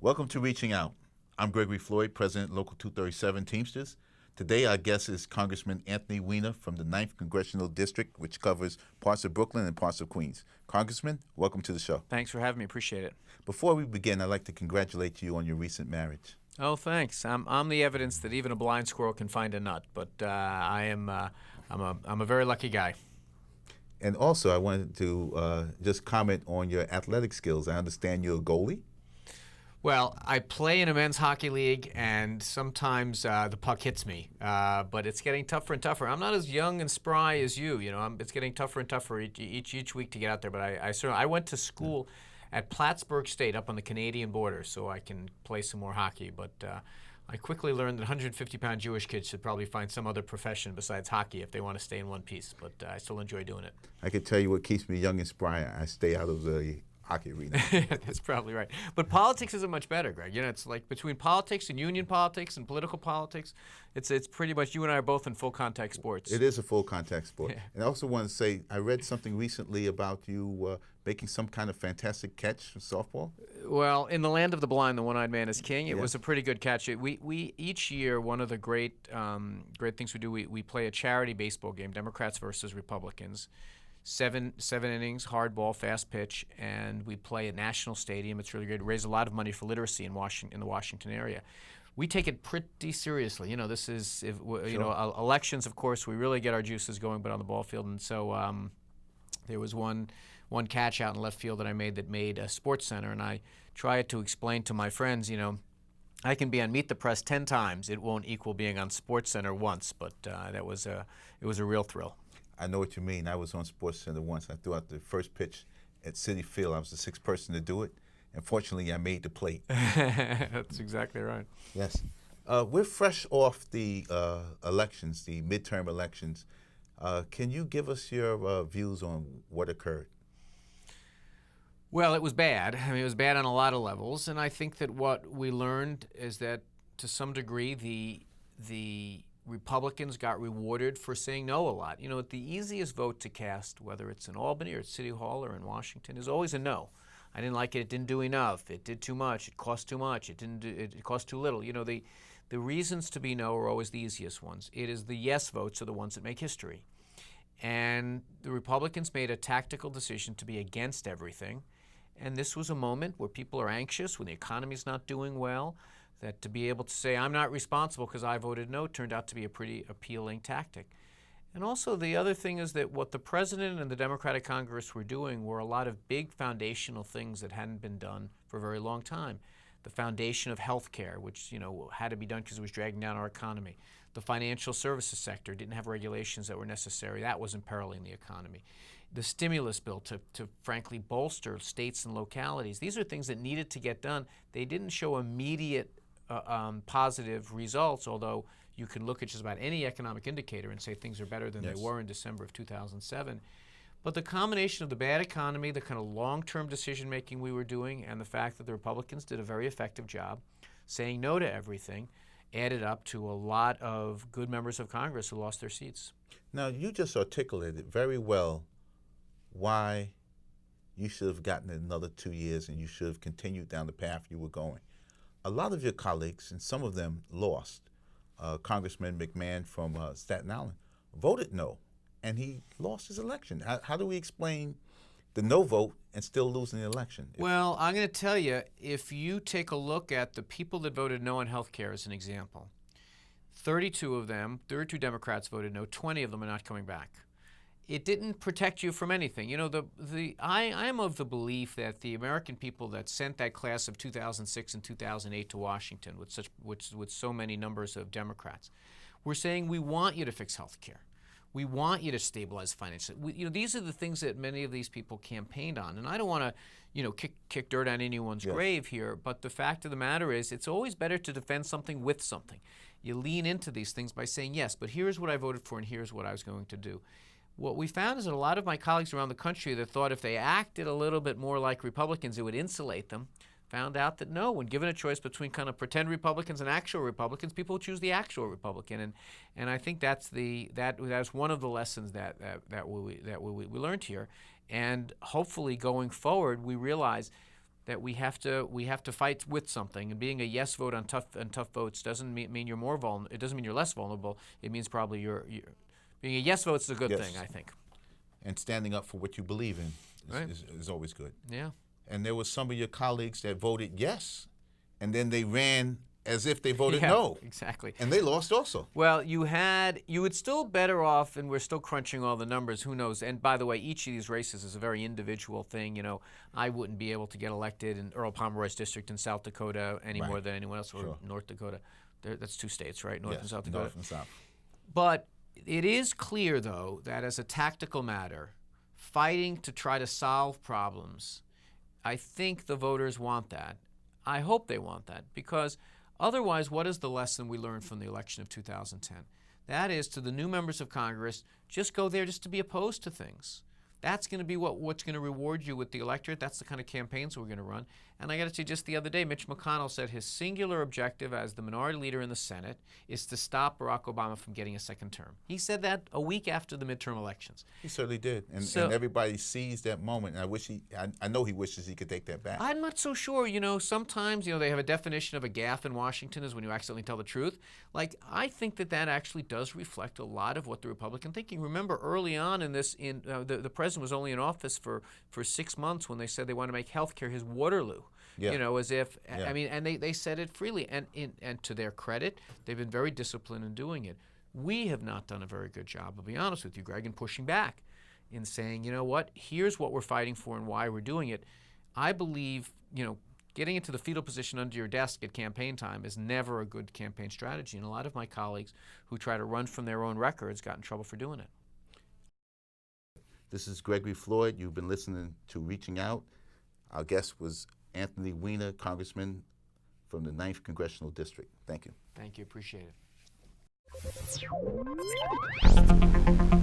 Welcome to Reaching Out. I'm Gregory Floyd, President Local 237 Teamsters. Today our guest is Congressman Anthony Weiner from the 9th Congressional District, which covers parts of Brooklyn and parts of Queens. Congressman, welcome to the show. Thanks for having me. Appreciate it. Before we begin, I'd like to congratulate you on your recent marriage. Oh, thanks. I'm the evidence that even a blind squirrel can find a nut, but I'm a very lucky guy. And also, I wanted to just comment on your athletic skills. I understand you're a goalie. Well, I play in a men's hockey league, and sometimes the puck hits me, but it's getting tougher and tougher. I'm not as young and spry as you. It's getting tougher and tougher each week to get out there. But I went to school at Plattsburgh State up on the Canadian border, so I can play some more hockey. But I quickly learned that 150-pound Jewish kids should probably find some other profession besides hockey if they want to stay in one piece. But I still enjoy doing it. I can tell you what keeps me young and spry. I stay out of the hockey arena. That's probably right. But politics isn't much better, Greg. It's like between politics and union politics and political politics, it's pretty much you and I are both in full contact sports. It is a full contact sport. Yeah. And I also want to say, I read something recently about you making some kind of fantastic catch for softball. Well, in the land of the blind, the one-eyed man is king. It was a pretty good catch. We each year, one of the great things we do, we play a charity baseball game, Democrats versus Republicans. Seven innings, hard ball, fast pitch, and we play at National Stadium. It's really good. Raise a lot of money for literacy in the Washington area. We take it pretty seriously. This is elections. Of course, we really get our juices going, but on the ball field. And so there was one catch out in left field that I made a Sports Center, and I tried to explain to my friends, I can be on Meet the Press 10 times. It won't equal being on Sports Center once, but it was a real thrill. I know what you mean. I was on Sports Center once. I threw out the first pitch at Citi Field. I was the sixth person to do it. And fortunately, I made the plate. That's exactly right. Yes. We're fresh off the elections, the midterm elections. Can you give us your views on what occurred? Well, it was bad. It was bad on a lot of levels. And I think that what we learned is that, to some degree, the Republicans got rewarded for saying no a lot. The easiest vote to cast, whether it's in Albany or at City Hall or in Washington, is always a no. I didn't like it. It didn't do enough. It did too much. It cost too much. It cost too little. The reasons to be no are always the easiest ones. It is the yes votes are the ones that make history. And the Republicans made a tactical decision to be against everything. And this was a moment where people are anxious, when the economy's not doing well, that to be able to say, I'm not responsible because I voted no, turned out to be a pretty appealing tactic. And also the other thing is that what the President and the Democratic Congress were doing were a lot of big foundational things that hadn't been done for a very long time. The foundation of health care, which had to be done because it was dragging down our economy. The financial services sector didn't have regulations that were necessary. That was imperiling the economy. The stimulus bill to frankly bolster states and localities. These are things that needed to get done. They didn't show immediate positive results, although you can look at just about any economic indicator and say things are better than they were in December of 2007. But the combination of the bad economy, the kind of long-term decision-making we were doing, and the fact that the Republicans did a very effective job saying no to everything added up to a lot of good members of Congress who lost their seats. Now, you just articulated very well why you should have gotten another 2 years and you should have continued down the path you were going. A lot of your colleagues, and some of them lost, Congressman McMahon from Staten Island, voted no, and he lost his election. How do we explain the no vote and still losing the election? Well, I'm going to tell you, if you take a look at the people that voted no on health care as an example, 32 Democrats voted no, 20 of them are not coming back. It didn't protect you from anything. I am of the belief that the American people that sent that class of 2006 and 2008 to Washington with so many numbers of Democrats were saying, we want you to fix health care. We want you to stabilize financially. These are the things that many of these people campaigned on. And I don't want to, kick dirt on anyone's grave here, but the fact of the matter is it's always better to defend something with something. You lean into these things by saying, yes, but here's what I voted for and here's what I was going to do. What we found is that a lot of my colleagues around the country that thought if they acted a little bit more like Republicans, it would insulate them, found out that no, when given a choice between kind of pretend Republicans and actual Republicans, people choose the actual Republican, and I think that's one of the lessons that we learned here, and hopefully going forward we realize that we have to fight with something, and being a yes vote on tough votes doesn't mean you're more vulnerable. It doesn't mean you're less vulnerable. It means probably you're being a yes vote is a good thing, I think. And standing up for what you believe in is always good. Yeah. And there was some of your colleagues that voted yes, and then they ran as if they voted no. Exactly. And they lost also. Well, you would still better off, and we're still crunching all the numbers, who knows. And by the way, each of these races is a very individual thing. You know, I wouldn't be able to get elected in Earl Pomeroy's district in South Dakota any more than anyone else, or North Dakota. That's 2 states, right? North and South Dakota. North and South. But it is clear, though, that as a tactical matter, fighting to try to solve problems, I think the voters want that. I hope they want that, because otherwise, what is the lesson we learned from the election of 2010? That is, to the new members of Congress, just go there just to be opposed to things. That's going to be what's going to reward you with the electorate. That's the kind of campaigns we're going to run. And I got to say, just the other day, Mitch McConnell said his singular objective as the minority leader in the Senate is to stop Barack Obama from getting a second term. He said that a week after the midterm elections. He certainly did. And everybody sees that moment. And I know he wishes he could take that back. I'm not so sure. You know, sometimes, they have a definition of a gaffe in Washington is when you accidentally tell the truth. Like, I think that actually does reflect a lot of what the Republican thinking. Remember, early on in this, the president was only in office for 6 months when they said they wanted to make health care his Waterloo. Yeah. As if, I mean, and they said it freely. And to their credit, they've been very disciplined in doing it. We have not done a very good job, I'll be honest with you, Greg, in pushing back, in saying, you know what, here's what we're fighting for and why we're doing it. I believe, getting into the fetal position under your desk at campaign time is never a good campaign strategy. And a lot of my colleagues who try to run from their own records got in trouble for doing it. This is Gregory Floyd. You've been listening to Reaching Out. Our guest was Anthony Weiner, Congressman from the 9th Congressional District. Thank you. Thank you. Appreciate it.